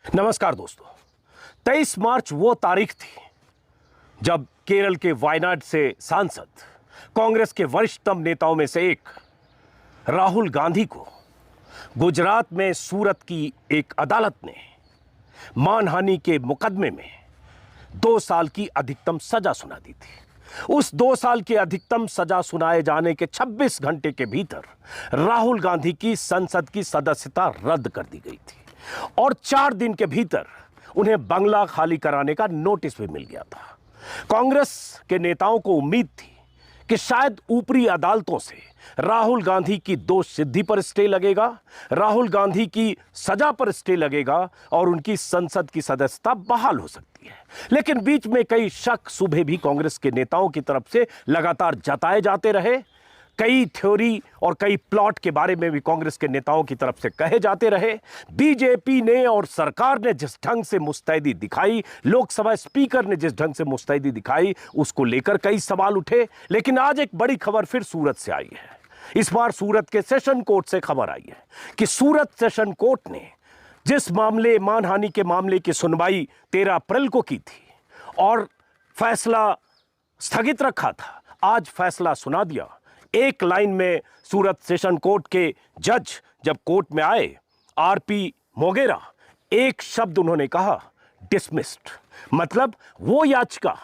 नमस्कार दोस्तों। 23 मार्च वो तारीख थी जब केरल के वायनाड से सांसद कांग्रेस के वरिष्ठतम नेताओं में से एक राहुल गांधी को गुजरात में सूरत की एक अदालत ने मानहानि के मुकदमे में 2 साल की अधिकतम सजा सुना दी थी। उस 2 साल की अधिकतम सजा सुनाए जाने के 26 घंटे के भीतर राहुल गांधी की संसद की सदस्यता रद्द कर दी गई थी और 4 दिन के भीतर उन्हें बंगला खाली कराने का नोटिस भी मिल गया था। कांग्रेस के नेताओं को उम्मीद थी कि शायद ऊपरी अदालतों से राहुल गांधी की दोष सिद्धि पर स्टे लगेगा, राहुल गांधी की सजा पर स्टे लगेगा और उनकी संसद की सदस्यता बहाल हो सकती है। लेकिन बीच में कई शक सुबह भी कांग्रेस के नेताओं की तरफ से लगातार जताए जाते रहे। कई थ्योरी और कई प्लॉट के बारे में भी कांग्रेस के नेताओं की तरफ से कहे जाते रहे। बीजेपी ने और सरकार ने जिस ढंग से मुस्तैदी दिखाई, लोकसभा स्पीकर ने जिस ढंग से मुस्तैदी दिखाई, उसको लेकर कई सवाल उठे। लेकिन आज एक बड़ी खबर फिर सूरत से आई है। इस बार सूरत के सेशन कोर्ट से खबर आई है कि सूरत सेशन कोर्ट ने जिस मामले मानहानि के मामले की सुनवाई 13 अप्रैल को की थी और फैसला स्थगित रखा था, आज फैसला सुना दिया। एक लाइन में सूरत सेशन कोर्ट के जज जब कोर्ट में आए, आरपी मोगेरा, एक शब्द उन्होंने कहा, डिसमिस्ड। मतलब वो याचिका,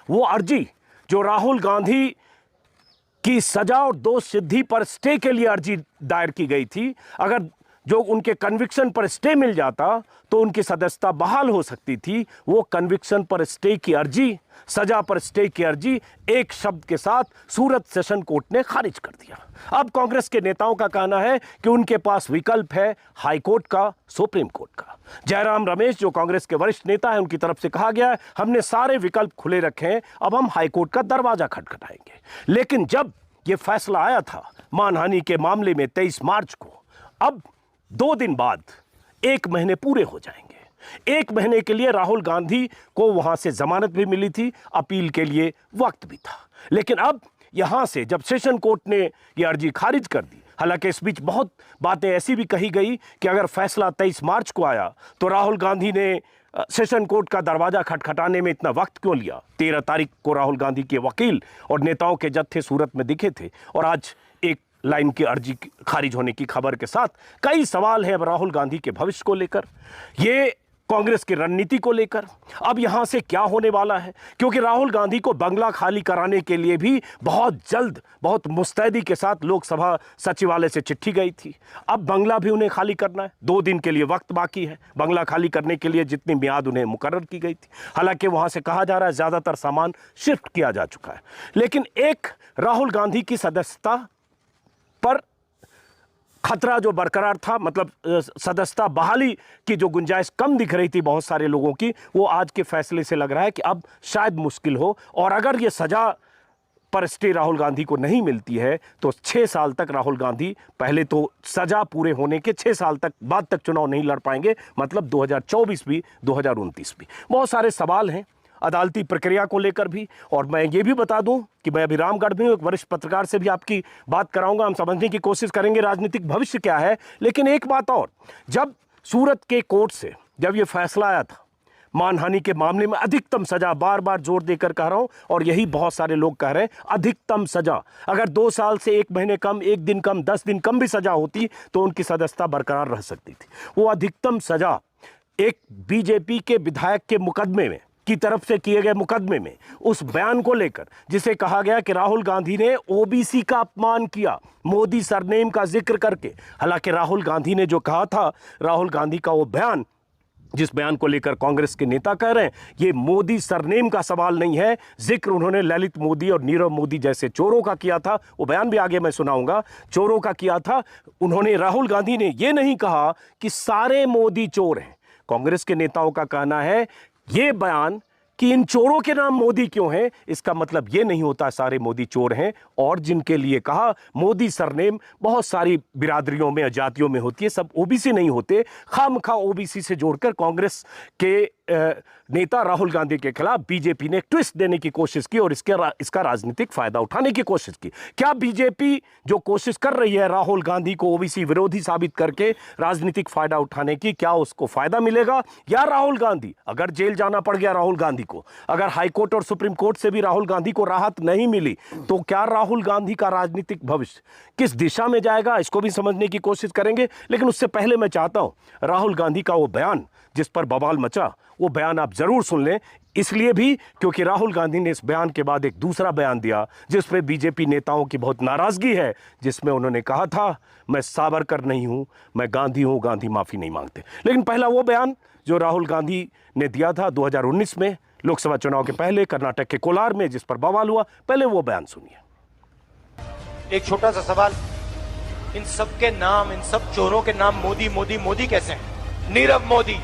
वो अर्जी जो राहुल गांधी की सजा और दोष सिद्धि पर स्टे के लिए अर्जी दायर की गई थी, अगर जो उनके कन्विक्शन पर स्टे मिल जाता तो उनकी सदस्यता बहाल हो सकती थी। वो कन्विक्शन पर स्टे की अर्जी, सजा पर स्टे की अर्जी एक शब्द के साथ सूरत सेशन कोर्ट ने खारिज कर दिया। अब कांग्रेस के नेताओं का कहना है कि उनके पास विकल्प है हाई कोर्ट का, सुप्रीम कोर्ट का। जयराम रमेश जो कांग्रेस के वरिष्ठ नेता हैं, उनकी तरफ से कहा गया है हमने सारे विकल्प खुले रखे हैं, अब हम हाई कोर्ट का दरवाजा खटखटाएंगे। लेकिन जब यह फैसला आया था मानहानि के मामले में 23 मार्च को, अब 2 दिन बाद 1 महीने पूरे हो जाएंगे। 1 महीने के लिए राहुल गांधी को वहां से जमानत भी मिली थी, अपील के लिए वक्त भी था। लेकिन अब यहां से जब सेशन कोर्ट ने यह अर्जी खारिज कर दी, हालांकि इस बीच बहुत बातें ऐसी भी कही गई कि अगर फैसला 23 मार्च को आया तो राहुल गांधी ने सेशन कोर्ट का दरवाजा खटखटाने में इतना वक्त क्यों लिया। 13 तारीख को राहुल गांधी के वकील और नेताओं के जत्थे सूरत में दिखे थे और आज एक लाइन की अर्जी खारिज होने की खबर के साथ कई सवाल हैं अब राहुल गांधी के भविष्य को लेकर, ये कांग्रेस की रणनीति को लेकर। अब यहां से क्या होने वाला है, क्योंकि राहुल गांधी को बंगला खाली कराने के लिए भी बहुत जल्द, बहुत मुस्तैदी के साथ लोकसभा सचिवालय से चिट्ठी गई थी। अब बंगला भी उन्हें खाली करना है, 2 दिन के लिए वक्त बाकी है बंगला खाली करने के लिए, जितनी मियाद उन्हें मुकर्रर की गई थी। हालांकि वहां से कहा जा रहा है ज्यादातर सामान शिफ्ट किया जा चुका है। लेकिन एक राहुल गांधी की सदस्यता पर खतरा जो बरकरार था, मतलब सदस्यता बहाली की जो गुंजाइश कम दिख रही थी बहुत सारे लोगों की, वो आज के फैसले से लग रहा है कि अब शायद मुश्किल हो। और अगर ये सजा पर स्टे राहुल गांधी को नहीं मिलती है तो 6 साल तक राहुल गांधी, पहले तो सजा पूरे होने के 6 साल तक बाद तक चुनाव नहीं लड़ पाएंगे, मतलब 2024 भी 2029 भी। बहुत सारे सवाल हैं अदालती प्रक्रिया को लेकर भी। और मैं ये भी बता दूं कि मैं अभी रामगढ़ में हूं, एक वरिष्ठ पत्रकार से भी आपकी बात कराऊंगा, हम समझने की कोशिश करेंगे राजनीतिक भविष्य क्या है। लेकिन एक बात और, जब सूरत के कोर्ट से जब ये फैसला आया था मानहानि के मामले में अधिकतम सजा, बार बार जोर देकर कह रहा हूं और यही बहुत सारे लोग कह रहे हैं, अधिकतम सजा, अगर 2 साल से 1 महीने कम, 1 दिन कम, 10 दिन कम भी सजा होती तो उनकी सदस्यता बरकरार रह सकती थी। वो अधिकतम सजा एक बीजेपी के विधायक के मुकदमे में की तरफ से किए गए मुकदमे में उस बयान को लेकर जिसे कहा गया कि राहुल गांधी ने ओबीसी का अपमान किया मोदी सरनेम का जिक्र करके। हालांकि राहुल गांधी ने जो कहा था, राहुल गांधी का वो बयान, जिस बयान को लेकर कांग्रेस के नेता कह रहे हैं ये मोदी सरनेम का सवाल नहीं है, जिक्र उन्होंने ललित मोदी और नीरव मोदी जैसे चोरों का किया था। वो बयान भी आगे मैं सुनाऊंगा, चोरों का किया था उन्होंने। राहुल गांधी ने ये नहीं कहा कि सारे मोदी चोर हैं। कांग्रेस के नेताओं का कहना है ये बयान कि इन चोरों के नाम मोदी क्यों हैं, इसका मतलब ये नहीं होता सारे मोदी चोर हैं। और जिनके लिए कहा मोदी सरनेम बहुत सारी बिरादरियों में, जातियों में होती है, सब ओबीसी नहीं होते। खामखा ओबीसी से जोड़कर कांग्रेस के नेता राहुल गांधी के खिलाफ बीजेपी ने ट्विस्ट देने की कोशिश की और इसका राजनीतिक फायदा उठाने की कोशिश की। क्या बीजेपी जो कोशिश कर रही है राहुल गांधी को ओबीसी विरोधी साबित करके राजनीतिक फायदा उठाने की, क्या उसको फायदा मिलेगा? या राहुल गांधी, अगर जेल जाना पड़ गया राहुल गांधी को, अगर हाईकोर्ट और सुप्रीम कोर्ट से भी राहुल गांधी को राहत नहीं मिली, तो क्या राहुल गांधी का राजनीतिक भविष्य किस दिशा में जाएगा? इसको भी समझने की कोशिश करेंगे। लेकिन उससे पहले मैं चाहता हूं राहुल गांधी का वो बयान जिस पर बवाल मचा, वो बयान आप जरूर सुन लें। इसलिए भी क्योंकि राहुल गांधी ने इस बयान के बाद एक दूसरा बयान दिया जिस पे बीजेपी नेताओं की बहुत नाराजगी है, जिसमें उन्होंने कहा था मैं सावरकर नहीं हूं, मैं गांधी हूं, गांधी माफी नहीं मांगते। लेकिन पहला वो बयान जो राहुल गांधी ने दिया था 2019 में लोकसभा चुनाव के पहले कर्नाटक के कोलार में, जिस पर बवाल हुआ, पहले वो बयान सुनिए। एक छोटा सा सवाल, इन सब के नाम, इन सब चोरों के नाम मोदी मोदी मोदी कैसे हैं? नीरव मोदी,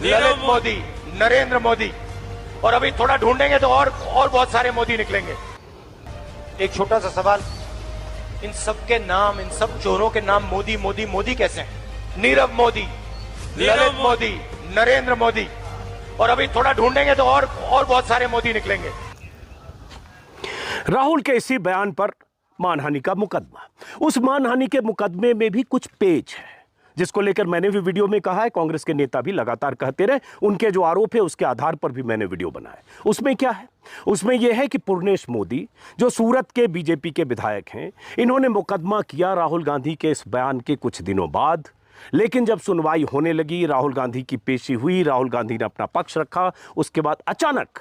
ललित मोदी, नरेंद्र मोदी, और अभी थोड़ा ढूंढेंगे तो और बहुत सारे मोदी निकलेंगे। एक छोटा सा सवाल, इन सब के नाम, इन सब चोरों के नाम मोदी मोदी मोदी कैसे हैं? नीरव मोदी, ललित मोदी, नरेंद्र मोदी, और अभी थोड़ा ढूंढेंगे तो और बहुत सारे मोदी निकलेंगे। राहुल के इसी बयान पर मानहानि का मुकदमा, उस मानहानि के मुकदमे में भी कुछ पेच है जिसको लेकर मैंने भी वीडियो में कहा है, कांग्रेस के नेता भी लगातार कहते रहे, उनके जो आरोप है उसके आधार पर भी मैंने वीडियो बनाया। उसमें क्या है? उसमें यह है कि पूर्णेश मोदी जो सूरत के बीजेपी के विधायक हैं, इन्होंने मुकदमा किया राहुल गांधी के इस बयान के कुछ दिनों बाद। लेकिन जब सुनवाई होने लगी, राहुल गांधी की पेशी हुई, राहुल गांधी ने अपना पक्ष रखा, उसके बाद अचानक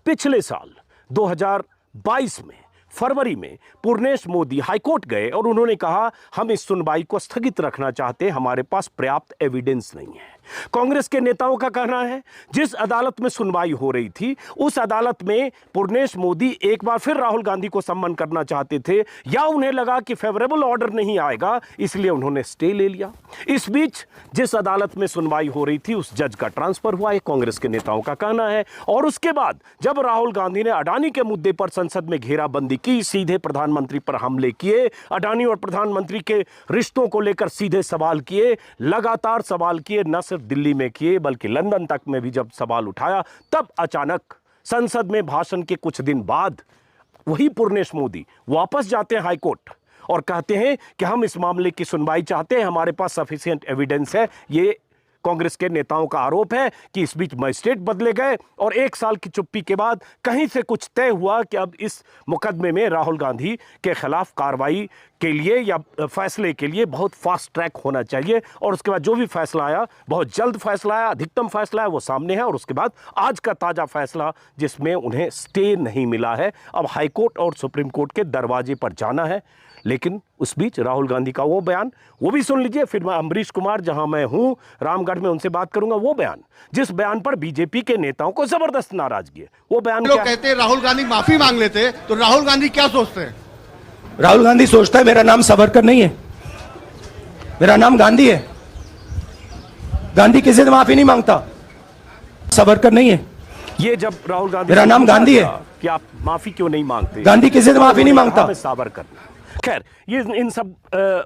पिछले साल 2022 में फरवरी में पूर्णेश मोदी हाईकोर्ट गए और उन्होंने कहा हम इस सुनवाई को स्थगित रखना चाहते हैं, हमारे पास पर्याप्त एविडेंस नहीं है। कांग्रेस के नेताओं का कहना है जिस अदालत में सुनवाई हो रही थी उस अदालत में पूर्णेश मोदी एक बार फिर राहुल गांधी को सम्मन करना चाहते थे, या उन्हें लगा कि फेवरेबल ऑर्डर नहीं आएगा, इसलिए उन्होंने स्टे ले लिया। इस बीच जिस अदालत में सुनवाई हो रही थी उस जज का ट्रांसफर हुआ, ये कांग्रेस के नेताओं का कहना है। और उसके बाद जब राहुल गांधी ने अडानी के मुद्दे पर संसद में घेराबंदी की, सीधे प्रधानमंत्री पर हमले किए, अडानी और प्रधानमंत्री के रिश्तों को लेकर सीधे सवाल किए, लगातार सवाल किए, न सिर्फ दिल्ली में किए बल्कि लंदन तक में भी जब सवाल उठाया, तब अचानक संसद में भाषण के कुछ दिन बाद वही पूर्णेश मोदी वापस जाते हैं हाईकोर्ट और कहते हैं कि हम इस मामले की सुनवाई चाहते हैं, हमारे पास सफिशिएंट एविडेंस है। ये कांग्रेस के नेताओं का आरोप है कि इस बीच मजिस्ट्रेट बदले गए और एक साल की चुप्पी के बाद कहीं से कुछ तय हुआ कि अब इस मुकदमे में राहुल गांधी के खिलाफ कार्रवाई के लिए या फैसले के लिए बहुत फास्ट ट्रैक होना चाहिए। और उसके बाद जो भी फैसला आया, बहुत जल्द फैसला आया, अधिकतम फैसला है, वो सामने है। और उसके बाद आज का ताजा फैसला जिसमें उन्हें स्टे नहीं मिला है, अब हाईकोर्ट और सुप्रीम कोर्ट के दरवाजे पर जाना है। लेकिन उस बीच राहुल गांधी का वो बयान, वो भी सुन लीजिए। फिर मैं अमरीश कुमार, जहां मैं हूं रामगढ़ में, उनसे बात करूंगा। वो बयान जिस बयान पर बीजेपी के नेताओं को जबरदस्त नाराजगी है, वो बयान लोग कहते हैं राहुल गांधी माफी मांग लेते, तो राहुल गांधी क्या सोचते हैं? राहुल गांधी सोचता है मेरा नाम सावरकर नहीं है, मेरा नाम गांधी है। गांधी किसी से माफी नहीं मांगता, सावरकर नहीं है। ये जब राहुल गांधी, मेरा नाम गांधी है कि आप माफी क्यों नहीं मांगते, गांधी किसी से माफी नहीं मांगता, सावरकर। खैर, ये इन सब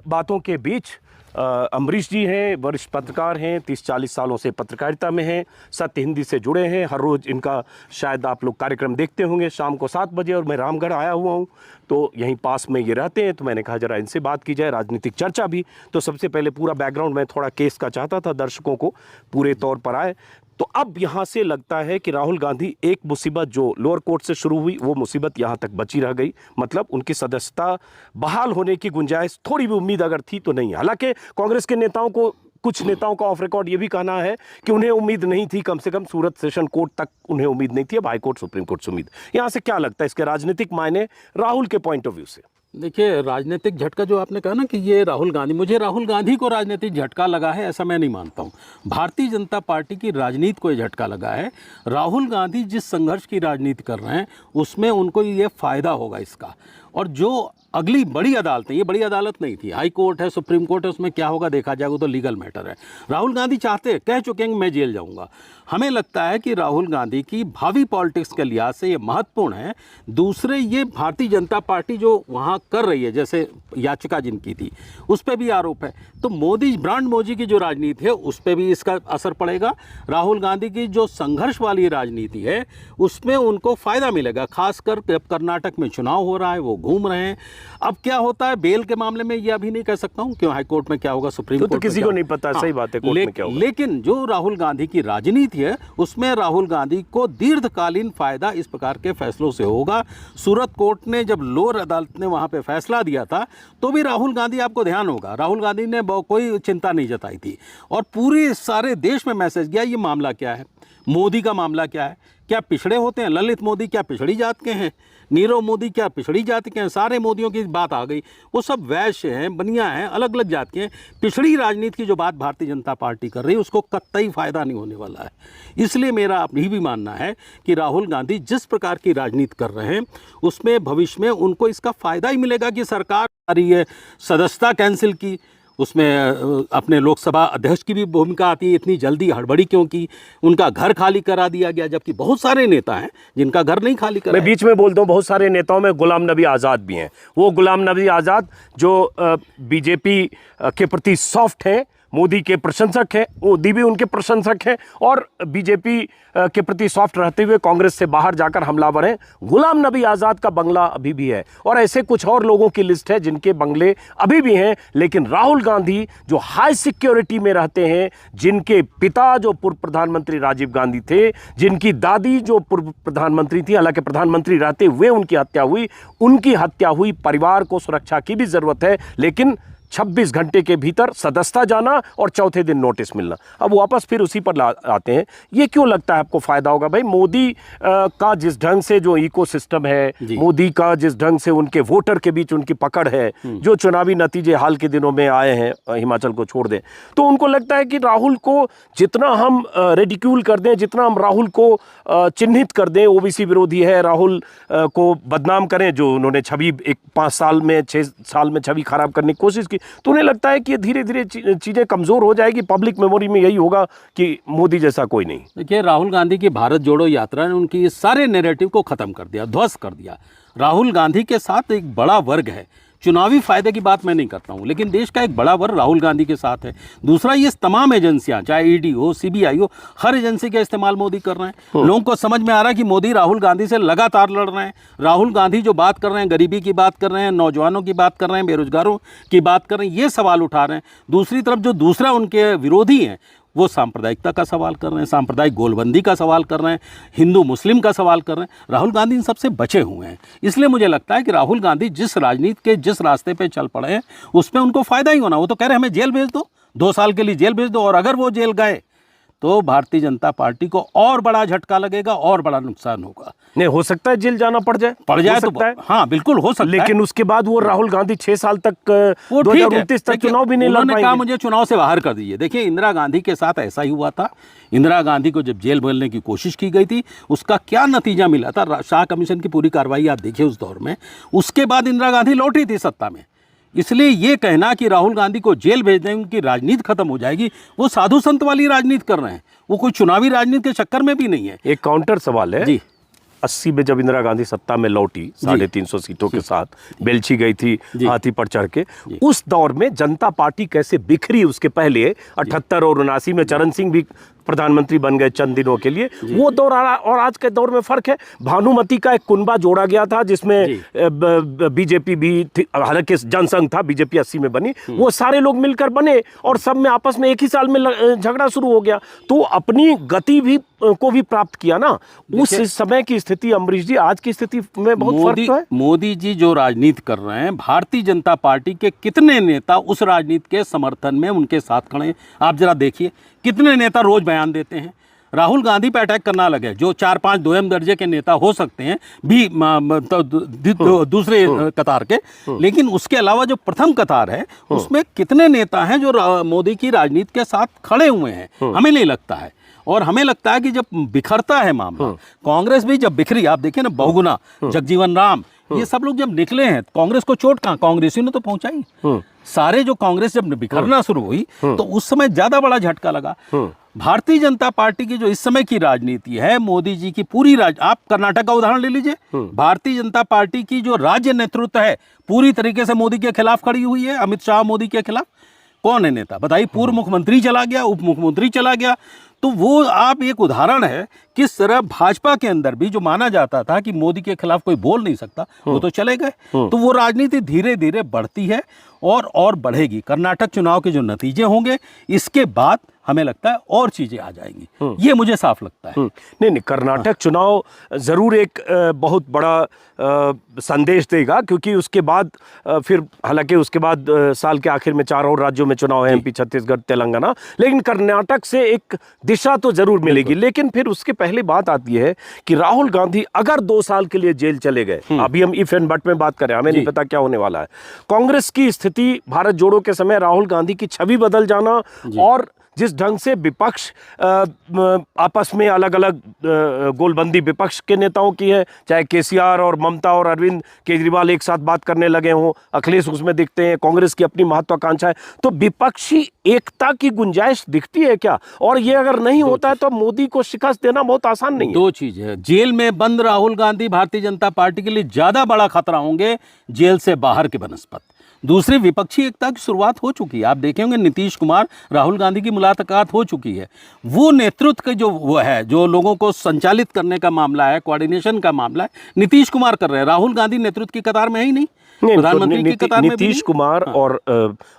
बातों के बीच अमरीश जी हैं, वरिष्ठ पत्रकार हैं, 30-40 सालों से पत्रकारिता में हैं, सत्य हिंदी से जुड़े हैं। हर रोज़ इनका शायद आप लोग कार्यक्रम देखते होंगे शाम को 7 बजे, और मैं रामगढ़ आया हुआ हूँ तो यहीं पास में ये रहते हैं, तो मैंने कहा जरा इनसे बात की जाए, राजनीतिक चर्चा भी। तो सबसे पहले पूरा बैकग्राउंड मैं थोड़ा केस का चाहता था, दर्शकों को पूरे तौर पर आए। तो अब यहाँ से लगता है कि राहुल गांधी, एक मुसीबत जो लोअर कोर्ट से शुरू हुई वो मुसीबत यहाँ तक बची रह गई, मतलब उनकी सदस्यता बहाल होने की गुंजाइश, थोड़ी भी उम्मीद अगर थी तो नहीं। हालांकि कांग्रेस के नेताओं को, कुछ नेताओं का ऑफ रिकॉर्ड ये भी कहना है कि उन्हें उम्मीद नहीं थी, कम से कम सूरत सेशन कोर्ट तक उन्हें उम्मीद नहीं थी, अब हाईकोर्ट सुप्रीम कोर्ट से उम्मीद। यहाँ से क्या लगता है इसके राजनीतिक मायने राहुल के पॉइंट ऑफ व्यू से? देखिए, राजनीतिक झटका जो आपने कहा ना कि ये राहुल गांधी, मुझे राहुल गांधी को राजनीतिक झटका लगा है ऐसा मैं नहीं मानता हूँ। भारतीय जनता पार्टी की राजनीति को ये झटका लगा है। राहुल गांधी जिस संघर्ष की राजनीति कर रहे हैं उसमें उनको ये फायदा होगा इसका। और जो अगली बड़ी अदालतें, ये बड़ी अदालत नहीं थी, हाई कोर्ट है, सुप्रीम कोर्ट है, उसमें क्या होगा देखा जाएगा, वो तो लीगल मैटर है। राहुल गांधी चाहते हैं, कह चुके हैं कि मैं जेल जाऊंगा। हमें लगता है कि राहुल गांधी की भावी पॉलिटिक्स के लिहाज से ये महत्वपूर्ण है। दूसरे, ये भारतीय जनता पार्टी जो वहाँ कर रही है, जैसे याचिका जिनकी थी उस पर भी आरोप है, तो मोदी, ब्रांड मोदी की जो राजनीति है उस पर भी इसका असर पड़ेगा। राहुल गांधी की जो संघर्ष वाली राजनीति है उसमें उनको फ़ायदा मिलेगा, खासकर कर्नाटक में चुनाव हो रहा है, वो घूम रहे हैं। अब क्या होता है बेल के मामले में, ये अभी नहीं कह सकता हूँ क्यों, हाई कोर्ट में क्या होगा, सुप्रीम कोर्ट तो में किसी क्या को होगा। नहीं पता, सही बात है, कोर्ट में क्या होगा। लेकिन जो राहुल गांधी की राजनीति है उसमें राहुल गांधी को दीर्घकालीन फायदा इस प्रकार के फैसलों से होगा। सूरत कोर्ट ने जब लोअर अदालत ने वहां पे फैसला दिया था तो भी राहुल गांधी, आपको ध्यान होगा, राहुल गांधी ने कोई चिंता नहीं जताई थी और पूरे सारे देश में मैसेज गया ये मामला क्या है, मोदी का मामला क्या है, क्या पिछड़े होते हैं, ललित मोदी क्या पिछड़ी जात के हैं, नीरव मोदी क्या पिछड़ी जाति के हैं, सारे मोदियों की बात आ गई, वो सब वैश्य हैं, बनिया हैं, अलग अलग जात के हैं। पिछड़ी राजनीति की जो बात भारतीय जनता पार्टी कर रही है उसको कतई फायदा नहीं होने वाला है। इसलिए मेरा अभी भी मानना है कि राहुल गांधी जिस प्रकार की राजनीति कर रहे हैं उसमें भविष्य में उनको इसका फायदा ही मिलेगा कि सरकार आ रही है, सदस्यता कैंसिल की, उसमें अपने लोकसभा अध्यक्ष की भी भूमिका आती है, इतनी जल्दी हड़बड़ी क्यों की, उनका घर खाली करा दिया गया, जबकि बहुत सारे नेता हैं जिनका घर नहीं खाली करा। मैं बीच में बोलता हूँ, बहुत सारे नेताओं में गुलाम नबी आज़ाद भी हैं। वो गुलाम नबी आज़ाद जो बीजेपी के प्रति सॉफ्ट हैं, मोदी के प्रशंसक हैं, मोदी भी उनके प्रशंसक हैं, और बीजेपी के प्रति सॉफ्ट रहते हुए कांग्रेस से बाहर जाकर हमलावर हैं। गुलाम नबी आज़ाद का बंगला अभी भी है, और ऐसे कुछ और लोगों की लिस्ट है जिनके बंगले अभी भी हैं। लेकिन राहुल गांधी जो हाई सिक्योरिटी में रहते हैं, जिनके पिता जो पूर्व प्रधानमंत्री राजीव गांधी थे, जिनकी दादी जो पूर्व प्रधानमंत्री थी, हालांकि प्रधानमंत्री रहते हुए उनकी हत्या हुई, परिवार को सुरक्षा की भी जरूरत है, लेकिन 26 घंटे के भीतर सदस्यता जाना और चौथे दिन नोटिस मिलना। अब वापस फिर उसी पर आते हैं, ये क्यों लगता है आपको फायदा होगा? भाई मोदी का जिस ढंग से जो इकोसिस्टम है, मोदी का जिस ढंग से उनके वोटर के बीच उनकी पकड़ है, जो चुनावी नतीजे हाल के दिनों में आए हैं, हिमाचल को छोड़ दें, तो उनको लगता है कि राहुल को जितना हम रेडिक्यूल कर दें, जितना हम राहुल को चिन्हित कर दें, ओबीसी विरोधी है, राहुल को बदनाम करें, जो उन्होंने छवि 5 साल में 6 साल में छवि खराब करने की कोशिश की, तो उन्हें लगता है कि धीरे धीरे चीजें कमजोर हो जाएगी, पब्लिक मेमोरी में यही होगा कि मोदी जैसा कोई नहीं। देखिए, राहुल गांधी की भारत जोड़ो यात्रा ने उनकी सारे नैरेटिव को खत्म कर दिया, ध्वस्त कर दिया। राहुल गांधी के साथ एक बड़ा वर्ग है, चुनावी फायदे की बात मैं नहीं करता हूं, लेकिन देश का एक बड़ा वर्ग राहुल गांधी के साथ है। दूसरा, ये तमाम एजेंसियां, चाहे ईडी हो, सीबीआई हो, हर एजेंसी का इस्तेमाल मोदी कर रहे हैं। लोगों को समझ में आ रहा है कि मोदी राहुल गांधी से लगातार लड़ रहे हैं। राहुल गांधी जो बात कर रहे हैं, गरीबी की बात कर रहे हैं, नौजवानों की बात कर रहे हैं, बेरोजगारों की बात कर रहे हैं, ये सवाल उठा रहे हैं। दूसरी तरफ जो दूसरा उनके विरोधी हैं वो सांप्रदायिकता का सवाल कर रहे हैं, सांप्रदायिक गोलबंदी का सवाल कर रहे हैं, हिंदू मुस्लिम का सवाल कर रहे हैं। राहुल गांधी इन सबसे बचे हुए हैं। इसलिए मुझे लगता है कि राहुल गांधी जिस राजनीति के जिस रास्ते पे चल पड़े हैं उसमें उनको फायदा ही होना। वो तो कह रहे हैं हमें जेल भेज दो, 2 साल के लिए जेल भेज दो, और अगर वो जेल गए तो भारतीय जनता पार्टी को और बड़ा झटका लगेगा और बड़ा नुकसान होगा। नहीं, हो सकता है जेल जाना पड़ जाए तो है। हाँ बिल्कुल हो सकता है, लेकिन उसके बाद वो राहुल गांधी 6 साल तक, 2029 तक चुनाव भी नहीं लड़ पाएंगे। कहा मुझे चुनाव से बाहर कर दीजिए। देखिए, इंदिरा गांधी के साथ ऐसा ही हुआ था। इंदिरा गांधी को जब जेल भेजने की कोशिश की गई थी, उसका क्या नतीजा मिला था? शाह कमीशन की पूरी कार्रवाई आप देखिए उस दौर में। उसके बाद इंदिरा गांधी लौटी थी सत्ता में। इसलिए ये कहना कि राहुल गांधी को जेल भेज दें, उनकी राजनीति खत्म हो जाएगी, वो साधु संत वाली राजनीति कर रहे हैं, वो कोई चुनावी राजनीति के चक्कर में भी नहीं है। एक काउंटर सवाल है जी। 80 में जब इंदिरा गांधी सत्ता में लौटी 350 सीटों के साथ, बेलछी गई थी हाथी पर चढ़ के, उस दौर में जनता पार्टी कैसे बिखरी? उसके पहले 78 और 79 में चरण सिंह भी प्रधानमंत्री बन गए चंद दिनों के लिए। वो दौर और आज के दौर में फर्क है। भानुमति का एक कुनबा जोड़ा गया था जिसमें बीजेपी भी थी, हालांकि जनसंघ था, बीजेपी 80 में बनी, वो सारे लोग मिलकर बने और सब में आपस में एक ही साल में झगड़ा शुरू हो गया, तो अपनी गति भी को भी प्राप्त किया ना। उस समय की स्थिति, अमरीश जी, आज की स्थिति में बहुत फर्क तो है। मोदी जी जो राजनीति कर रहे हैं, भारतीय जनता पार्टी के कितने नेता उस राजनीति के समर्थन में उनके साथ खड़े हैं? आप जरा देखिए, कितने नेता रोज बयान देते हैं। राहुल गांधी पे अटैक करना लगे, जो 4-5 दोयम दर्जे के नेता हो सकते हैं भी दूसरे कतार के, लेकिन उसके अलावा जो प्रथम कतार है उसमें कितने नेता हैं जो मोदी की राजनीति के साथ खड़े हुए हैं? हमें नहीं लगता है। और हमें लगता है कि जब बिखरता है मामला, कांग्रेस भी जब बिखरी, आप देखिए ना, बहुगुना, जगजीवन राम, ये सब लोग जब निकले हैं, कांग्रेस को चोट कहाँ, कांग्रेसियों ने तो पहुंचाई। सारे जो कांग्रेस जब बिखरना शुरू हुई तो उस समय ज्यादा बड़ा झटका लगा। भारतीय जनता पार्टी की जो इस समय की राजनीति है, मोदी जी की पूरी आप कर्नाटक का उदाहरण ले लीजिए। भारतीय जनता पार्टी की जो राज्य नेतृत्व है पूरी तरीके से मोदी के खिलाफ खड़ी हुई है। अमित शाह मोदी के खिलाफ। कौन है नेता बताइए? पूर्व मुख्यमंत्री चला गया, उप मुख्यमंत्री चला गया। तो वो आप एक उदाहरण है किस तरह भाजपा के अंदर भी जो माना जाता था कि मोदी के खिलाफ कोई बोल नहीं सकता, वो तो चले गए। तो वो राजनीति धीरे धीरे बढ़ती है और बढ़ेगी। कर्नाटक चुनाव के जो नतीजे होंगे इसके बाद हमें लगता है और चीजें आ जाएंगी, ये मुझे साफ लगता है। नहीं, कर्नाटक चुनाव जरूर एक बहुत बड़ा संदेश देगा, क्योंकि उसके बाद फिर हालांकि उसके बाद साल के आखिर में 4 और राज्यों में चुनाव है, एमपी, छत्तीसगढ़, तेलंगाना, लेकिन कर्नाटक से एक दिशा तो जरूर मिलेगी। लेकिन फिर उसके पहले बात आती है कि राहुल गांधी अगर 2 साल के लिए जेल चले गए, अभी हम इफ एंड बट में बात करें, हमें नहीं पता क्या होने वाला है। कांग्रेस की स्थिति भारत जोड़ो के समय राहुल गांधी की छवि बदल जाना और जिस ढंग से विपक्ष आपस में अलग अलग गोलबंदी विपक्ष के नेताओं की है, चाहे केसीआर और ममता और अरविंद केजरीवाल एक साथ बात करने लगे हों, अखिलेश उसमें दिखते हैं, कांग्रेस की अपनी महत्वाकांक्षा है, तो विपक्षी एकता की गुंजाइश दिखती है क्या? और ये अगर नहीं होता है तो मोदी को शिकस्त देना बहुत आसान नहीं है। 2 चीज है, जेल में बंद राहुल गांधी भारतीय जनता पार्टी के लिए ज्यादा बड़ा खतरा होंगे जेल से बाहर के बनस्पत। दूसरी, विपक्षी एकता की शुरुआत हो चुकी है। आप देखे होंगे नीतीश कुमार राहुल गांधी की मुलाकात हो चुकी है। वो नेतृत्व का जो वो है, जो लोगों को संचालित करने का मामला है, कोऑर्डिनेशन का मामला है, नीतीश कुमार कर रहे हैं। राहुल गांधी नेतृत्व की कतार में है ही नहीं, प्रधानमंत्री की कतार में नीतीश कुमार और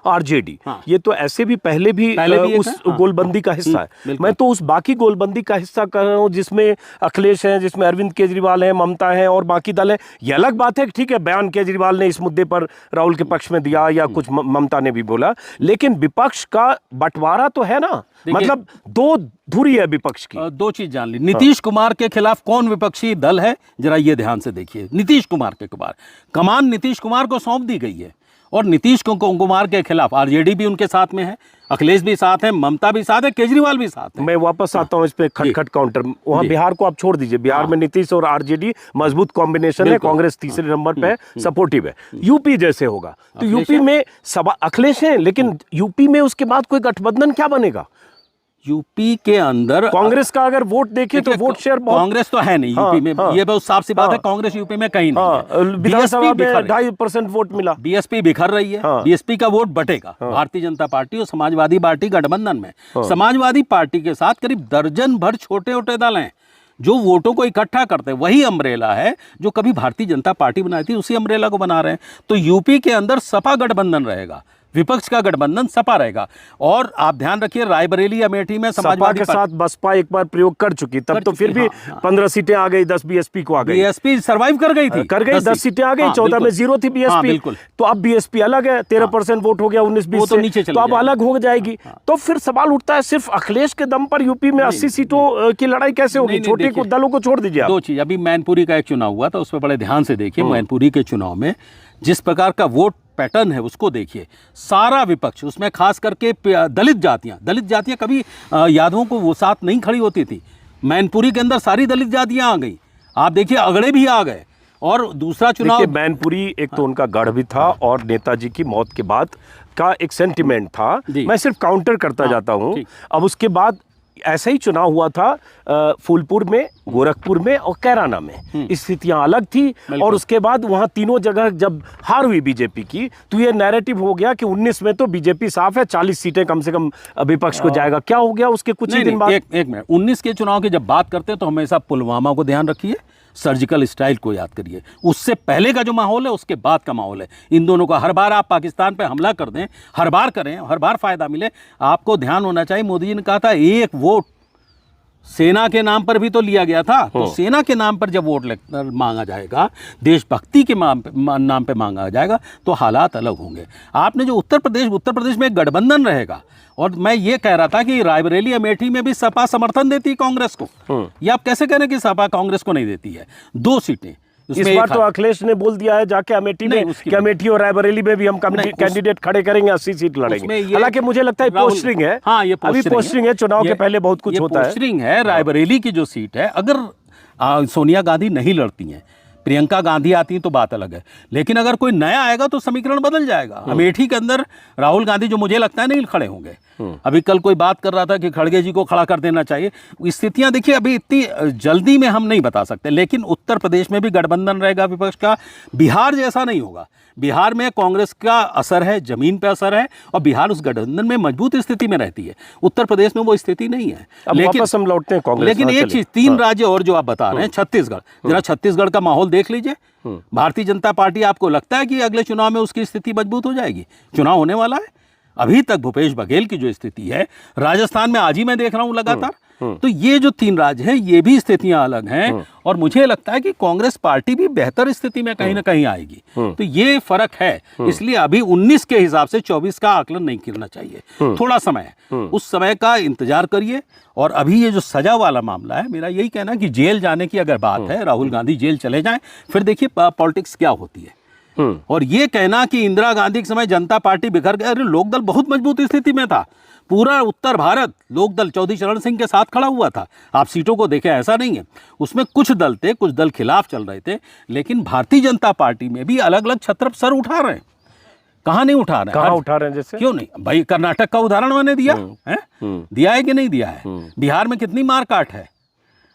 आरजेडी, ये तो ऐसे भी पहले भी उस गोलबंदी का हिस्सा है। मैं तो उस बाकी गोलबंदी का हिस्सा कर रहा हूँ जिसमें अखिलेश है, जिसमें अरविंद केजरीवाल है, ममता है और बाकी दल है। ये अलग बात है कि ठीक है, बयान केजरीवाल ने इस मुद्दे पर राहुल के पक्ष में दिया या कुछ ममता ने भी बोला, लेकिन विपक्ष का बंटवारा तो है ना, मतलब 2 धुरी है विपक्ष की। 2 चीज जान ली। नीतीश कुमार के खिलाफ कौन विपक्षी दल है, जरा ये ध्यान से देखिए। नीतीश कुमार के खिलाफ कमान नीतीश कुमार को सौंप दी गई है और नीतीश कुमार के खिलाफ आरजेडी भी उनके साथ में है, अखिलेश भी साथ है, ममता भी साथ है, केजरिवाल भी साथ है। मैं वापस आता हूँ इस पे खटखट काउंटर। वहाँ बिहार को आप छोड़ दीजिए, बिहार में नीतीश और आरजेडी मजबूत कॉम्बिनेशन है, कांग्रेस तीसरे नंबर पे है, सपोर्टिव है। यूपी जैसे होगा तो यूपी में सब अखिलेश है, लेकिन यूपी में उसके बाद कोई गठबंधन क्या बनेगा? यूपी के अंदर कांग्रेस का अगर वोट देखें तो वोट शेयर कांग्रेस तो है नहीं यूपी में, ये बहुत साफ सी बात है। कांग्रेस यूपी में कहीं नहीं है। विधानसभा में 2.5% वोट मिला। बीएसपी बिखर रही है, बीएसपी का वोट बटेगा भारतीय जनता पार्टी और समाजवादी पार्टी गठबंधन में। समाजवादी पार्टी के साथ करीब दर्जन भर छोटे छोटे दल हैं जो वोटों को इकट्ठा करते हैं। वही अम्ब्रेला है जो कभी भारतीय जनता पार्टी बनाई थी, उसी अम्ब्रेला को बना रहे हैं। तो यूपी के अंदर सपा गठबंधन रहेगा, विपक्ष का गठबंधन सपा रहेगा। और आप ध्यान रखिए, रायबरेली अमेठी में समाजवादी के साथ बसपा एक बार प्रयोग कर चुकी, तब तो फिर भी 15 सीटें आ गई, 10 बीएसपी को आ गई। बीएसपी सर्वाइव कर गई थी, 10 सीटें आ गई, 14 में 0 थी बीएसपी। तो अब बीएसपी अलग है, 13% वोट हो गया 19-20 तो नीचे तो अब अलग हो जाएगी। तो फिर सवाल उठता है, सिर्फ अखिलेश के दम पर यूपी में 80 सीटों की लड़ाई कैसे होगी? छोटे दलों को छोड़ दीजिए। 2 चीज, अभी मैनपुरी का एक चुनाव हुआ था, उस पर बड़े ध्यान से देखिए। मैनपुरी के चुनाव में जिस प्रकार का वोट पैटर्न है उसको देखिए। सारा विपक्ष, उसमें खास करके दलित जातियां कभी यादवों को वो साथ नहीं खड़ी होती थी। मैनपुरी के अंदर सारी दलित जातियां आ गई। आप देखिए, अगड़े भी आ गए। और दूसरा चुनाव, मैनपुरी एक तो उनका गढ़ भी था और नेताजी की मौत के बाद का एक सेंटिमेंट था। मैं सिर्फ काउंटर करता जाता हूं। अब उसके बाद ऐसा ही चुनाव हुआ था फूलपुर में, गोरखपुर में और कैराना में। स्थितियां अलग थी। और उसके बाद वहां तीनों जगह जब हार हुई बीजेपी की, तो ये नैरेटिव हो गया कि 19 में तो बीजेपी साफ है, 40 सीटें कम से कम विपक्ष को जाएगा। क्या हो गया उसके कुछ ही दिन बाद? एक मिनट, 19 के चुनाव की जब बात करते हैं तो हमेशा पुलवामा को ध्यान रखिए, सर्जिकल स्ट्राइक को याद करिए। उससे पहले का जो माहौल है, उसके बाद का माहौल है। इन दोनों का हर बार आप पाकिस्तान पे हमला कर दें, हर बार करें, हर बार फायदा मिले। आपको ध्यान होना चाहिए, मोदी जी ने कहा था 1 वोट सेना के नाम पर भी तो लिया गया था। तो सेना के नाम पर जब वोट मांगा जाएगा, देशभक्ति के नाम पे मांगा जाएगा, तो हालात अलग होंगे। आपने जो उत्तर प्रदेश में एक गठबंधन रहेगा। और मैं ये कह रहा था कि रायबरेली अमेठी में भी सपा समर्थन देती है कांग्रेस को। ये आप कैसे कह रहे हैं कि सपा कांग्रेस को नहीं देती है? 2 सीटें इस बार तो अखिलेश ने बोल दिया है जाके अमेठी में कि अमेठी और रायबरेली में भी हम कैंडिडेट खड़े करेंगे, 80 सीट लड़ेंगे। हालांकि मुझे लगता है पोस्टरिंग है। हाँ, ये अभी पोस्टरिंग है, चुनाव के पहले बहुत कुछ होता है। पोस्टरिंग है। रायबरेली की जो सीट है, अगर सोनिया गांधी नहीं लड़ती हैं, प्रियंका गांधी आती तो बात अलग है, लेकिन अगर कोई नया आएगा तो समीकरण बदल जाएगा। अमेठी के अंदर राहुल गांधी जो मुझे लगता है नहीं खड़े होंगे। अभी कल कोई बात कर रहा था कि खड़गे जी को खड़ा कर देना चाहिए। स्थितियां देखिए अभी इतनी जल्दी में हम नहीं बता सकते, लेकिन उत्तर प्रदेश में भी गठबंधन रहेगा विपक्ष का। बिहार जैसा नहीं होगा, बिहार में कांग्रेस का असर है, जमीन पे असर है, और बिहार उस गठबंधन में मजबूत स्थिति में रहती है। उत्तर प्रदेश में वो स्थिति नहीं है। लेकिन हम लौटते हैं कांग्रेस। लेकिन एक चीज, 3 राज्य और जो आप बता रहे हैं, छत्तीसगढ़, जरा छत्तीसगढ़ का माहौल देख लीजिए। भारतीय जनता पार्टी, आपको लगता है कि अगले चुनाव में उसकी स्थिति मजबूत हो जाएगी? चुनाव होने वाला है, अभी तक भूपेश बघेल की जो स्थिति है, राजस्थान में आज ही मैं देख रहा हूं लगातार। तो ये जो 3 राज्य हैं, ये भी स्थितियां अलग हैं, और मुझे लगता है कि कांग्रेस पार्टी भी बेहतर स्थिति में कहीं ना कहीं आएगी। तो ये फर्क है, इसलिए अभी 19 के हिसाब से 24 का आकलन नहीं करना चाहिए। थोड़ा समय है, उस समय का इंतजार करिए। और अभी ये जो सजा वाला मामला है, मेरा यही कहना कि जेल जाने की अगर बात है, राहुल गांधी जेल चले जाएं, फिर देखिए पॉलिटिक्स क्या होती है। और ये कहना कि इंदिरा गांधी के समय जनता पार्टी बिखर गई, अरे लोकदल बहुत मजबूत स्थिति में था। पूरा उत्तर भारत लोकदल चौधरी चरण सिंह के साथ खड़ा हुआ था। आप सीटों को देखें, ऐसा नहीं है, उसमें कुछ दल थे, कुछ दल खिलाफ चल रहे थे, लेकिन भारतीय जनता पार्टी में भी अलग अलग छत्र सर उठा रहे हैं। कहाँ नहीं उठा रहे हैं? कहाँ उठा रहे हैं? जैसे क्यों नहीं भाई, कर्नाटक का उदाहरण मैंने दिया है, दिया है कि नहीं दिया है? बिहार में कितनी मारकाट है,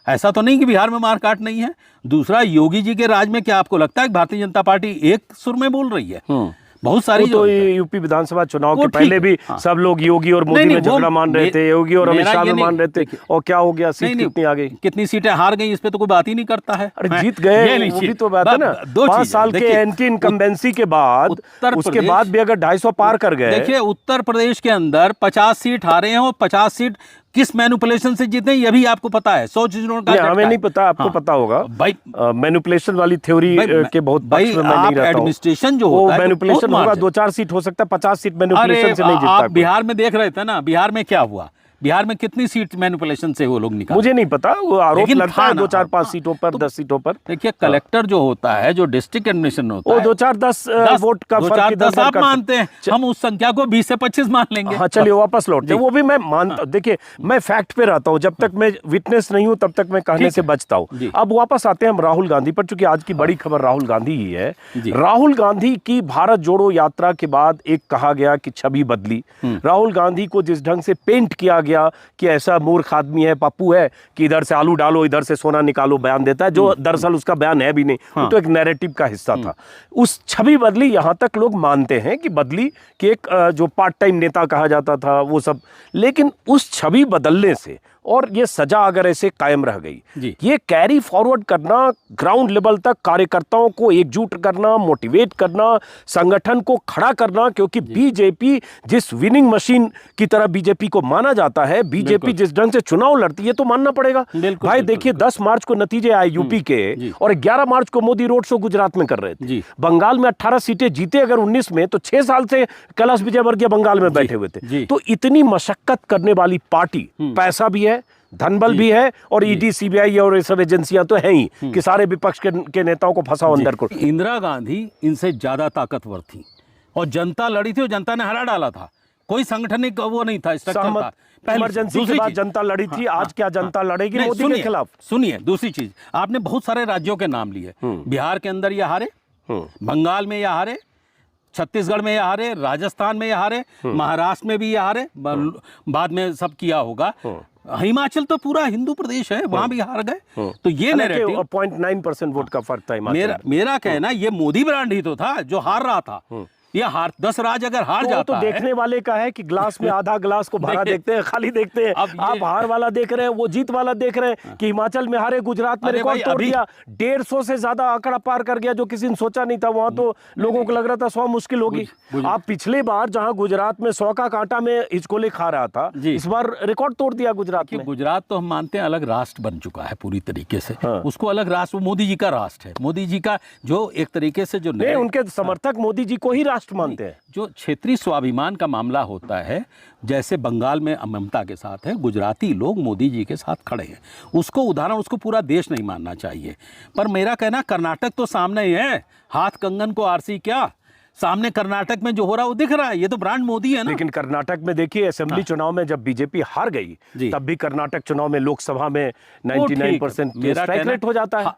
ऐसा तो नहीं कि बिहार में मारकाट नहीं है। दूसरा, योगी जी के राज में क्या आपको लगता है कि भारतीय जनता पार्टी एक सुर में बोल रही है? बहुत सारी तो यूपी विधानसभा चुनाव के पहले भी सब लोग योगी और मोदी में झगड़ा मान रहे थे, योगी और अमित शाह में मान रहे थे, और क्या हो गया? सीट कितनी आ गई? कितनी सीटें हार गई, इस पे तो कोई बात ही नहीं करता है। अरे जीत गए, वो भी तो बात है ना। 5 साल के एंटी इनकम्बेंसी के बाद, उसके बाद भी अगर 250 पार कर गए। देखिए, उत्तर प्रदेश के अंदर 50 सीट हारे हैं, और 50 सीट किस मैनिपुलेशन से जीते हैं, ये भी आपको पता है। 100 चीजों का हमें नहीं पता, आपको पता होगा भाई। मैनिपुलेशन वाली थ्योरी के बहुत पक्ष में मैं नहीं रहता हूं। एडमिनिस्ट्रेशन जो होता है, मैनिपुलेशन होगा, 2-4 सीट हो सकता है, 50 सीट मैनिपुलेशन से नहीं जीतता। आप बिहार में देख रहे थे ना, बिहार में क्या हुआ? बिहार में कितनी सीट मैनिपुलेशन से वो लोग निकाले? मुझे नहीं पता, वो आरोप लगता है 2-4-5 सीटों पर, 10 सीटों पर। देखिए, कलेक्टर जो होता है, जो डिस्ट्रिक्ट एडमिनिस्ट्रेशन होता है, 2-4-10 वोट का फर्क, 10 आप मानते हैं, हम उस संख्या को 20 से 25 मान लेंगे। हाँ, चलिए वापस लौटते हैं। वो भी मैं मानता हूँ। देखिए, मैं फैक्ट पे रहता हूँ, जब तक मैं विटनेस नहीं हूँ तब तक मैं कहने से बचता हूँ। अब वापस आते हैं हम राहुल गांधी पर, चूंकि आज की बड़ी खबर राहुल गांधी ही है। राहुल गांधी की भारत जोड़ो यात्रा के बाद एक कहा गया कि छवि बदली। राहुल गांधी को जिस ढंग से पेंट किया गया कि ऐसा मूर्ख आदमी है, पप्पू है, कि इधर से आलू डालो इधर से सोना निकालो बयान देता है, जो दरअसल उसका बयान है भी नहीं। वो तो एक नैरेटिव का हिस्सा था। उस छवि बदली, यहां तक लोग मानते हैं कि बदली, कि एक जो पार्ट टाइम नेता कहा जाता था वो सब, लेकिन उस छवि बदलने से और ये सजा अगर ऐसे कायम रह गई, ये कैरी फॉरवर्ड करना, ग्राउंड लेवल तक कार्यकर्ताओं को एकजुट करना, मोटिवेट करना, संगठन को खड़ा करना, क्योंकि बीजेपी जिस विनिंग मशीन की तरह बीजेपी को माना जाता है, बीजेपी जिस ढंग से चुनाव लड़ती है, तो मानना पड़ेगा भाई। देखिए, 10 मार्च को नतीजे आए यूपी के, और 11 मार्च को मोदी रोड शो गुजरात में कर रहे थे। बंगाल में 18 सीटें जीते अगर 19 में, तो 6 साल से कैलाश विजयवर्गीय बंगाल में बैठे हुए थे। तो इतनी मशक्कत करने वाली पार्टी, पैसा भी है, धनबल भी है, और ईडी, सीबीआई और ये सब एजेंसियां तो हैं ही कि सारे विपक्ष के नेताओं को फंसाओ अंदर को। इंदिरा गांधी इनसे ज्यादा ताकतवर थी, और जनता लड़ी थी, और जनता ने हरा डाला था। कोई संगठनिक वो नहीं था, स्ट्रक्चर था। इमरजेंसी के बाद जनता लड़ी थी, आज क्या जनता लड़ेगी मोदी के खिलाफ? सुनिए, दूसरी चीज, आपने बहुत सारे राज्यों के नाम लिए। बिहार के अंदर ये हारे, बंगाल में ये हारे, छत्तीसगढ़ में ये हारे, राजस्थान में ये हारे, महाराष्ट्र में भी ये हारे, बाद में सब किया होगा। हिमाचल तो पूरा हिंदू प्रदेश है, वहां भी हार गए। तो ये 0.9% वोट का फर्क था। मेरा कहना, ये मोदी ब्रांड ही तो था जो हार रहा था। ये 10 राज्य अगर हार जाता तो देखने वाले का है कि ग्लास में आधा ग्लास को भरा देखते हैं, खाली देखते हैं। आप हार वाला देख रहे हैं, वो जीत वाला देख रहे हैं कि हिमाचल में हारे, गुजरात में रिकॉर्ड तोड़ दिया, 150 से ज्यादा आंकड़ा पार कर गया, जो किसी ने सोचा नहीं था। वहां तो लोगों को लग रहा था 100 मुश्किल होगी। आप पिछले बार जहां गुजरात में 100 का कांटा में हिचकोले खा रहा था, इस बार रिकॉर्ड तोड़ दिया गुजरात में। गुजरात तो हम मानते हैं अलग राष्ट्र बन चुका है पूरी तरीके से। उसको अलग राष्ट्र, मोदी जी का राष्ट्र है, मोदी जी का जो एक तरीके से जो उनके समर्थक मोदी जी को ही राष्ट्र मानते हैं। जो क्षेत्रीय स्वाभिमान का मामला होता है, जैसे बंगाल में ममता के साथ है, गुजराती लोग मोदी जी के साथ खड़े हैं, उसको उदाहरण, उसको पूरा देश नहीं मानना चाहिए। पर मेरा कहना, कर्नाटक तो सामने ही है, हाथ कंगन को आरसी क्या, सामने कर्नाटक में जो हो रहा है वो दिख रहा है, ये तो ब्रांड मोदी है ना। लेकिन कर्नाटक में देखिए असेंबली चुनाव में जब बीजेपी हार गई जी। तब भी कर्नाटक चुनाव में लोकसभा में वो ठीक है। 99% मेरा स्ट्राइक कहना- रेट हो जाता है।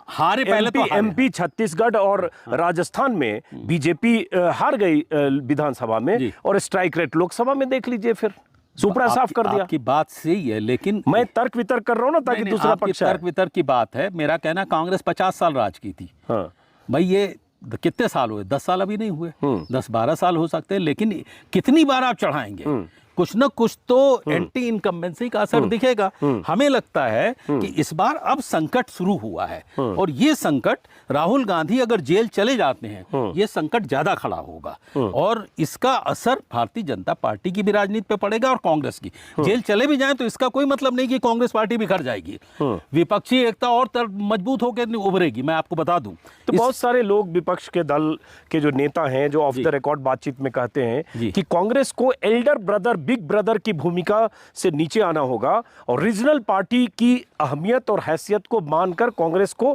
हारे पहले तो हारे। एमपी छत्तीसगढ़ और राजस्थान में बीजेपी हार गई विधानसभा में, जी। और स्ट्राइक रेट लोकसभा में देख लीजिए, फिर सुपड़ा साफ कर दिया। आपकी बात सही है, लेकिन मैं तर्क वितर्क कर रहा हूं ना ताकि नहीं, दूसरा आपकी पक्ष आए। तर्क वितर्क की बात है। मेरा कहना कांग्रेस 50 साल राज की थी हाँ। भाई, ये कितने साल हुए? 10 साल अभी नहीं हुए, 10-12 साल हो सकते हैं, लेकिन कितनी बार आप चढ़ाएंगे? कुछ न कुछ तो एंटी इनकम्बेंसी का असर दिखेगा। हमें लगता है कि इस बार अब संकट शुरू हुआ है, और ये संकट राहुल गांधी अगर जेल चले जाते हैं, ये संकट ज्यादा खड़ा होगा, और इसका असर भारतीय जनता पार्टी की भी राजनीति पे पड़ेगा और कांग्रेस की। जेल चले भी जाएं तो इसका कोई मतलब नहीं कि कांग्रेस पार्टी बिखर जाएगी। विपक्षी एकता और मजबूत होकर उभरेगी, मैं आपको बता दूं। तो बहुत सारे लोग विपक्ष के दल के जो नेता हैं जो ऑफ द रिकॉर्ड बातचीत में कहते हैं कि कांग्रेस को एल्डर ब्रदर, बिग ब्रदर की भूमिका से नीचे आना होगा और रीजनल पार्टी की अहमियत और हैसियत को मानकर कांग्रेस को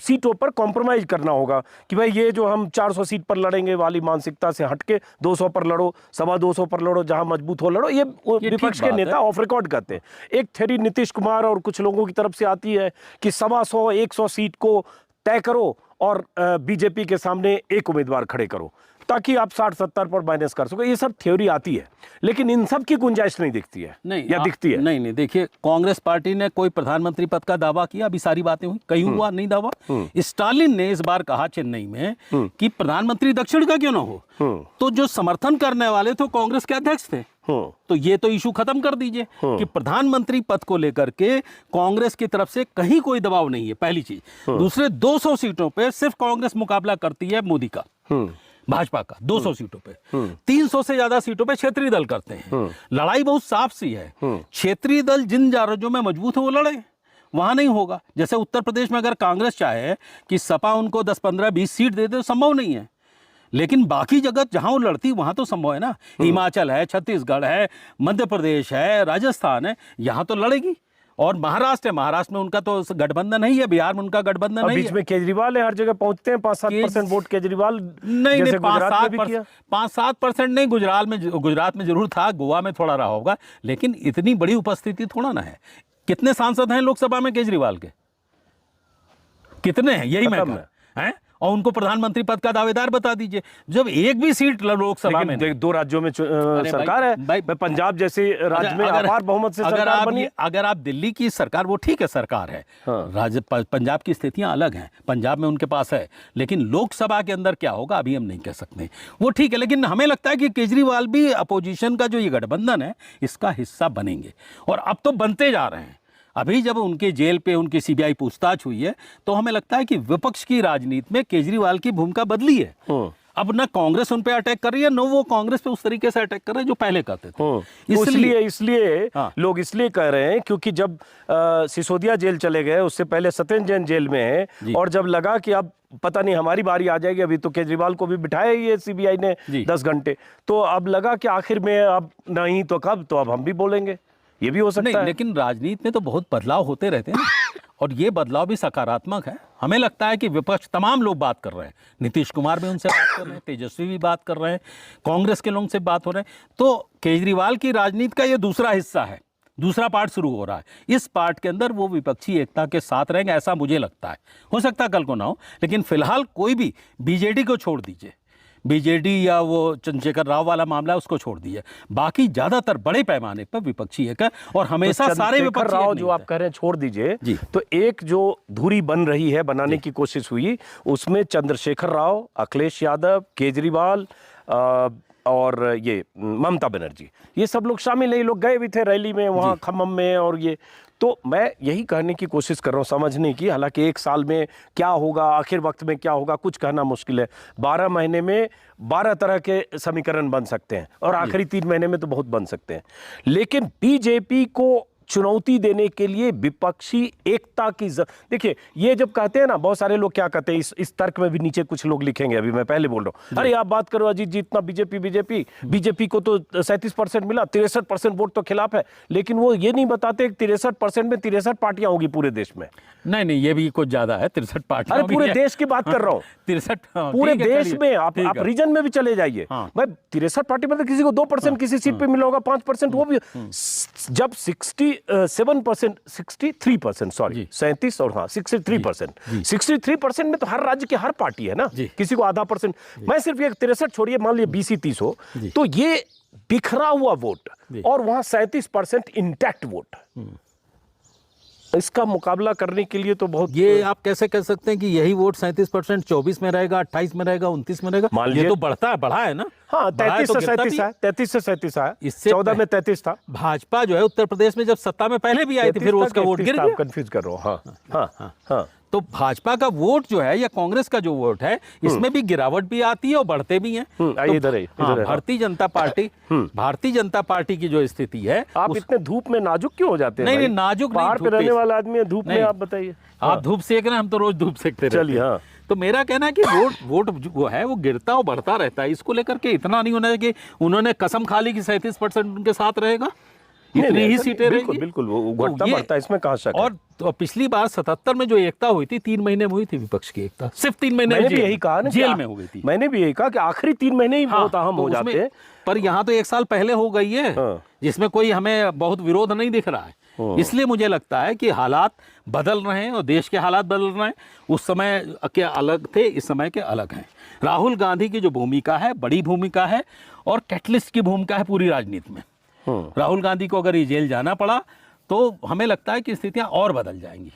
सीटों पर कॉम्प्रोमाइज करना होगा कि भाई ये जो हम 400 सीट पर लड़ेंगे वाली मानसिकता से हटके 200 पर लड़ो, 225 पर लड़ो, जहां मजबूत हो लड़ो। ये विपक्ष के नेता ऑफ रिकॉर्ड कहते हैं। एक थ्योरी नीतीश कुमार और कुछ लोगों की तरफ से आती है कि 125-100 सीट को तय करो और बीजेपी के सामने एक उम्मीदवार खड़े करो ताकि आप 60-70 पर माइनस कर सको। ये सब थ्योरी आती है, लेकिन इन सब की गुंजाइश नहीं दिखती है। नहीं, या दिखती है? नहीं, देखिए, कांग्रेस पार्टी ने कोई प्रधानमंत्री पद का दावा किया? अभी सारी बातें हुई, कहीं हुआ नहीं दावा। स्टालिन ने इस बार कहा चेन्नई में कि प्रधानमंत्री दक्षिण का क्यों ना हो, तो जो समर्थन करने वाले थे कांग्रेस के अध्यक्ष थे। तो ये तो इशू खत्म कर दीजिए कि प्रधानमंत्री पद को लेकर के कांग्रेस की तरफ से कहीं कोई दबाव नहीं है, पहली चीज। दूसरे, 200 सीटों पे सिर्फ कांग्रेस मुकाबला करती है मोदी का, भाजपा का 200 सीटों पे। 300 से ज्यादा सीटों पे क्षेत्रीय दल करते हैं। लड़ाई बहुत साफ सी है। क्षेत्रीय दल जिन राज्यों में मजबूत है वो लड़े, वहां नहीं होगा। जैसे उत्तर प्रदेश में अगर कांग्रेस चाहे कि सपा उनको 10, 15, 20 सीट दे दे, संभव नहीं है, लेकिन बाकी जगह जहां वो लड़ती वहां तो संभव है ना। हिमाचल है, छत्तीसगढ़ है, मध्य प्रदेश है, राजस्थान है, यहां तो लड़ेगी। और महाराष्ट्र में उनका तो गठबंधन नहीं है, बिहार में उनका गठबंधन नहीं है। बीच में केजरीवाल है, हर जगह पहुंचते हैं 5-7% वोट केजरीवाल। नहीं, जैसे गुजरात में भी किया। 5-7% नहीं, गुजरात में जरूर था, गोवा में थोड़ा रहा होगा, लेकिन इतनी बड़ी उपस्थिति थोड़ा ना है। कितने सांसद हैं लोकसभा में केजरीवाल के? कितने हैं? यही मैं हैं, और उनको प्रधानमंत्री पद का दावेदार बता दीजिए। जब एक भी सीट लोकसभा में, 2 राज्यों में सरकार है भाई, पंजाब जैसे राज्य में अपार बहुमत से सरकार बनी। अगर आप दिल्ली की सरकार, वो ठीक है सरकार है, पंजाब की स्थितियां अलग हैं, पंजाब में उनके पास है, लेकिन लोकसभा के अंदर क्या होगा अभी हम नहीं कह सकते। वो ठीक है, लेकिन हमें लगता है कि केजरीवाल भी अपोजिशन का जो ये गठबंधन है इसका हिस्सा बनेंगे, और अब तो बनते जा रहे हैं। अभी जब उनके जेल पे उनकी सीबीआई पूछताछ हुई है तो हमें लगता है कि विपक्ष की राजनीति में केजरीवाल की भूमिका बदली है। अब ना कांग्रेस उन पे अटैक कर रही है, न वो कांग्रेस पे उस तरीके से अटैक कर रहे हैं जो पहले करते थे। इसलिए लोग इसलिए कह रहे हैं क्योंकि जब सिसोदिया जेल चले गए, उससे पहले सत्येंद्र जैन जेल में है, और जब लगा कि अब पता नहीं हमारी बारी आ जाएगी, अभी तो केजरीवाल को भी बिठाया ही है सीबीआई ने 10 घंटे, तो अब लगा कि आखिर में अब नहीं तो कब, तो अब हम भी बोलेंगे। ये भी हो सकता है। लेकिन राजनीति में तो बहुत बदलाव होते रहते हैं और ये बदलाव भी सकारात्मक है। हमें लगता है कि विपक्ष तमाम लोग बात कर रहे हैं, नीतीश कुमार भी उनसे बात कर रहे हैं, तेजस्वी भी बात कर रहे हैं, कांग्रेस के लोगों से बात हो रहे हैं। तो केजरीवाल की राजनीति का ये दूसरा हिस्सा है, दूसरा पार्ट शुरू हो रहा है। इस पार्ट के अंदर वो विपक्षी एकता के साथ रहेंगे, ऐसा मुझे लगता है। हो सकता है कल को ना हो, लेकिन फिलहाल कोई भी, बीजेडी को छोड़ दीजिए, बीजेडी या वो चंद्रशेखर राव वाला मामला है उसको छोड़ दिए, बाकी ज्यादातर बड़े पैमाने पर विपक्षी एक है, और हमेशा तो सारे विपक्षी राव जो आप कह रहे हैं छोड़ दीजिए, तो एक जो धुरी बन रही है, बनाने की कोशिश हुई, उसमें चंद्रशेखर राव, अखिलेश यादव, केजरीवाल और ये ममता बनर्जी, ये सब लोग शामिल है। ये लोग गए भी थे रैली में वहाँ खम्मम में, और ये तो मैं यही कहने की कोशिश कर रहा हूँ, समझने की। हालांकि 1 साल में क्या होगा, आखिर वक्त में क्या होगा, कुछ कहना मुश्किल है। 12 महीने में 12 तरह के समीकरण बन सकते हैं, और आखिरी 3 महीने में तो बहुत बन सकते हैं। लेकिन बीजेपी को चुनौती देने के लिए विपक्षी एकता की देखिए, ये जब कहते हैं ना, बहुत सारे लोग क्या कहते हैं, इस तर्क में भी नीचे कुछ लोग लिखेंगे, अभी मैं पहले बोल रहा हूं, अरे आप बात करो अजीत जी, इतना बीजेपी को तो 37% मिला, 63% वोट तो खिलाफ है, लेकिन वो ये नहीं बताते 63% में 63 पार्टियां होगी पूरे देश में। नहीं, ये भी कुछ ज्यादा है, 63 पार्टियां। अरे पूरे देश की बात कर रहा हूँ, 63 पूरे देश में। आप रीजन में भी चले जाइए, भाई 63 पार्टी में किसी को 2% किसी सीट पे मिला होगा, 5% वो भी। जब 63% सॉरी 37 और 63% में तो हर राज्य की हर पार्टी है ना, किसी को आधा % मैं सिर्फ ये 63 छोड़िए, मान लिया 20-30 हो, तो ये बिखरा हुआ वोट और वहां 37% इंटैक्ट वोट, इसका मुकाबला करने के लिए तो बहुत, ये आप कैसे कह सकते हैं कि यही वोट 37% 24 में रहेगा, 28 में रहेगा, 29 में रहेगा? ये तो बढ़ा है ना। हाँ, 33 से 37 है, इससे 14 में 33 था। भाजपा जो है उत्तर प्रदेश में जब सत्ता में पहले भी आई थी, फिर उसका वोट गिर गया। कंफ्यूज कर रहा हूँ। हाँ। तो भाजपा का वोट जो है या कांग्रेस का जो वोट है, इसमें भी गिरावट भी आती है और बढ़ते भी हैं। भारतीय जनता पार्टी की जो स्थिति है, आप इतने धूप में नाजुक क्यों हो जाते हैं? नहीं, नाजुक पहाड़ पे रहने वाला आदमी है, धूप में आप बताइए। आप धूप सेक रहे हैं, हम तो रोज धूप सेकते रहते हैं। चलिए, हाँ। तो मेरा कहना है कि वोट जो है वो गिरता और बढ़ता रहता है, इसको लेकर के इतना नहीं होना है कि उन्होंने कसम खा ली कि 37% उनके साथ रहेगा, इतनी ही सीटें रहेंगी। बिल्कुल वो घटता बढ़ता, इसमें कहां शक है। और तो पिछली बार 77 में जो एकता हुई थी, 3 महीने में हुई थी विपक्ष की एकता, सिर्फ 3 महीने। मैंने भी यही कहा ना, जेल में हो गई थी। मैंने भी यही कहा कि आखिरी 3 महीने ही बहुत अहम हो जाते हैं, पर यहाँ तो 1 साल पहले हो गई है, जिसमें कोई हमें बहुत विरोध नहीं दिख रहा है। इसलिए मुझे लगता है कि हालात बदल रहे हैं और देश के हालात बदल रहे हैं। उस समय के अलग थे, इस समय के अलग हैं। राहुल गांधी की जो भूमिका है, बड़ी भूमिका है और कैटलिस्ट की भूमिका है पूरी राजनीति में। राहुल गांधी को अगर ये जेल जाना पड़ा तो हमें लगता है कि स्थितियां और बदल जाएंगी।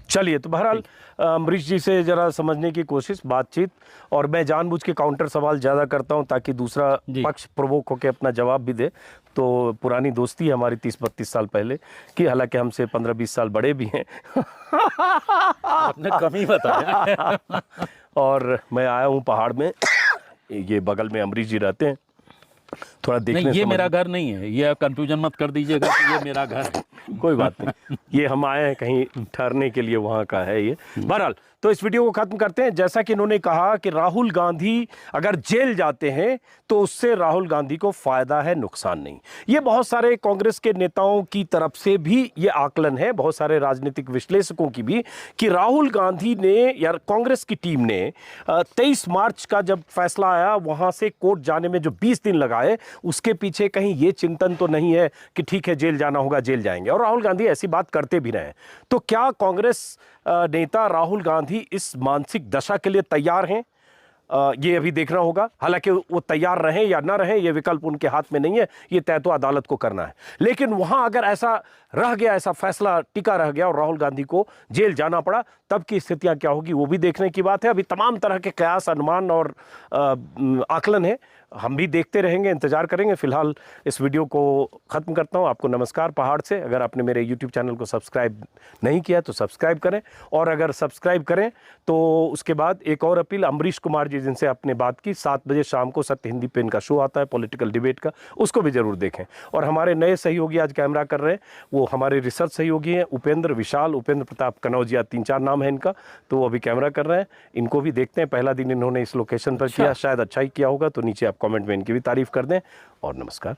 चलिए, तो बहरहाल अमरीश जी से जरा समझने की कोशिश, बातचीत, और मैं जानबूझ के काउंटर सवाल ज़्यादा करता हूं ताकि दूसरा पक्ष प्रवोक होकर अपना जवाब भी दे। तो पुरानी दोस्ती है हमारी 30-32 साल पहले की, हालांकि हमसे 15-20 साल बड़े भी हैं। आपने कम ही बताया। और मैं आया हूँ पहाड़ में, ये बगल में अमरीश जी रहते हैं, थोड़ा देखने। नहीं, ये मेरा घर नहीं है, ये कंफ्यूजन मत कर दीजिएगा कि ये मेरा घर है। कोई बात नहीं, ये हम आए हैं कहीं ठहरने के लिए, वहाँ का है ये। बहरहाल, तो इस वीडियो को खत्म करते हैं। जैसा कि इन्होंने कहा कि राहुल गांधी अगर जेल जाते हैं तो उससे राहुल गांधी को फायदा है, नुकसान नहीं। ये बहुत सारे कांग्रेस के नेताओं की तरफ से भी ये आकलन है, बहुत सारे राजनीतिक विश्लेषकों की भी, कि राहुल गांधी ने या कांग्रेस की टीम ने 23 मार्च का जब फैसला आया, वहां से कोर्ट जाने में जो 20 दिन लगाए, उसके पीछे कहीं ये चिंतन तो नहीं है कि ठीक है जेल जाना होगा, जेल जाएंगे। और राहुल गांधी ऐसी बात करते भी रहे। तो क्या कांग्रेस नेता राहुल गांधी इस मानसिक दशा के लिए तैयार हैं? ये अभी देखना होगा। हालांकि वो तैयार रहें या ना रहें, ये विकल्प उनके हाथ में नहीं है, ये तय तो अदालत को करना है। लेकिन वहां अगर ऐसा रह गया, ऐसा फैसला टिका रह गया और राहुल गांधी को जेल जाना पड़ा, तब की स्थितियां क्या होगी वो भी देखने की बात है। अभी तमाम तरह के कयास, अनुमान और आकलन है, हम भी देखते रहेंगे, इंतजार करेंगे। फिलहाल इस वीडियो को ख़त्म करता हूं। आपको नमस्कार पहाड़ से। अगर आपने मेरे YouTube चैनल को सब्सक्राइब नहीं किया तो सब्सक्राइब करें, और अगर सब्सक्राइब करें तो उसके बाद एक और अपील, अमरीश कुमार जी जिनसे आपने बात की, 7 बजे शाम को सत्य हिंदी पे इनका शो आता है पॉलिटिकल डिबेट का, उसको भी जरूर देखें। और हमारे नए सहयोगी आज कैमरा कर रहे हैं, वो हमारे रिसर्च सहयोगी हैं, उपेंद्र प्रताप कनौजिया, 3-4 नाम है इनका, तो वो अभी कैमरा कर रहे हैं। इनको भी देखते हैं, पहला दिन इन्होंने इस लोकेशन पर किया, शायद अच्छा ही किया होगा, तो नीचे आप कमेंट में इनकी भी तारीफ कर दें। और नमस्कार।